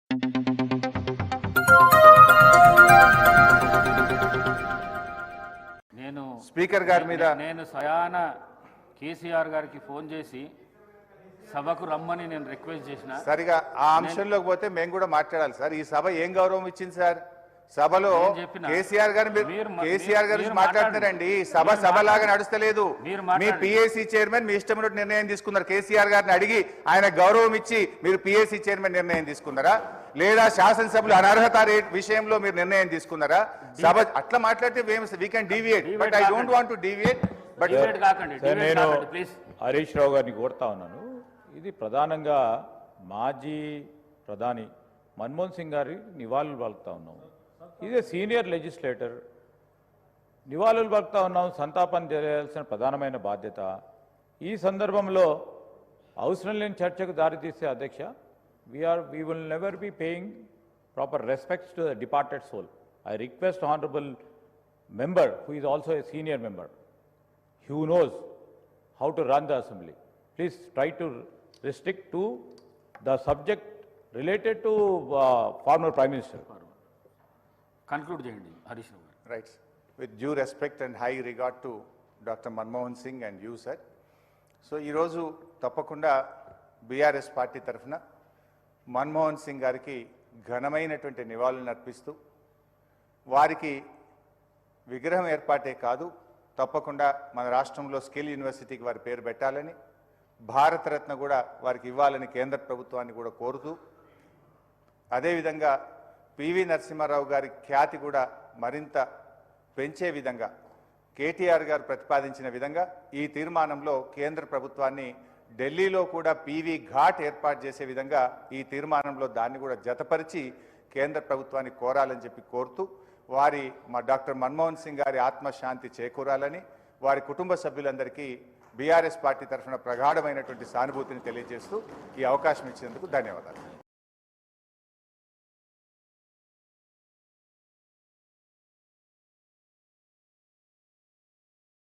నేను స్పీకర్ గారి మీద నేను స్వయాన కేసీఆర్ గారికి ఫోన్ చేసి సభకు రమ్మని నేను రిక్వెస్ట్ చేసిన. సరిగా ఆ అంశంలోకి పోతే మేము కూడా మాట్లాడాలి సార్. ఈ సభ ఏం గౌరవం ఇచ్చింది సార్? సభలో కేసీఆర్ గారు మాట్లాడుతున్నారండి. సభ సభలాగా నడుస్తలేదు. మీ పిఏసీ చైర్మన్ మీ ఇష్టమైన నిర్ణయం తీసుకున్నారు. కేసీఆర్ గారిని అడిగి ఆయన గౌరవం ఇచ్చి మీరు పిఏసీ చైర్మన్ నిర్ణయం తీసుకున్నారా, లేదా శాసనసభలో అనర్హత రేట్ విషయంలో మీరు నిర్ణయం తీసుకున్నారా? సభ అట్లా మాట్లాడితే we can deviate, but I don't want to deviate. But నేను హరీష్ రావు గారిని కోరుతా ఉన్నాను. ఇది ప్రధానంగా మాజీ ప్రధాని మన్మోహన్ సింగ్ గారి నివాళులు పలుకుతా ఉన్నాం. ఇది సీనియర్ లెజిస్లేటర్, నివాళులు పలుకుతా ఉన్నాం. సంతాపం చేయాల్సిన ప్రధానమైన బాధ్యత. ఈ సందర్భంలో అవసరం లేని చర్చకు దారితీసే అధ్యక్ష, we will never be paying proper respects to the departed soul. I request honorable member who is also a senior member, who knows how to run the assembly, please try to restrict to the subject related to former prime minister. Conclude చేయండి హరీష్ రావు గారు. Right. With due respect and high regard to Dr. Manmohan Singh and you, sir. So ఈరోజు తప్పకుండా BRS party తరఫున మన్మోహన్ సింగ్ గారికి ఘనమైనటువంటి నివాళులను అర్పిస్తూ, వారికి విగ్రహం ఏర్పాటే కాదు, తప్పకుండా మన రాష్ట్రంలో స్కిల్ యూనివర్సిటీకి వారి పేరు పెట్టాలని, భారతరత్న కూడా వారికి ఇవ్వాలని కేంద్ర ప్రభుత్వాన్ని కూడా కోరుతూ, అదేవిధంగా పివి నరసింహారావు గారి ఖ్యాతి కూడా మరింత పెంచే విధంగా కేటీఆర్ గారు ప్రతిపాదించిన విధంగా ఈ తీర్మానంలో కేంద్ర ప్రభుత్వాన్ని ఢిల్లీలో కూడా పీవీ ఘాట్ ఏర్పాటు చేసే విధంగా ఈ తీర్మానంలో దాన్ని కూడా జతపరిచి కేంద్ర ప్రభుత్వాన్ని కోరాలని చెప్పి కోరుతూ, మా డాక్టర్ మన్మోహన్ సింగ్ గారి ఆత్మశాంతి చేకూరాలని, వారి కుటుంబ సభ్యులందరికీ బీఆర్ఎస్ పార్టీ తరఫున ప్రగాఢమైనటువంటి సానుభూతిని తెలియజేస్తూ ఈ అవకాశం ఇచ్చినందుకు ధన్యవాదాలు.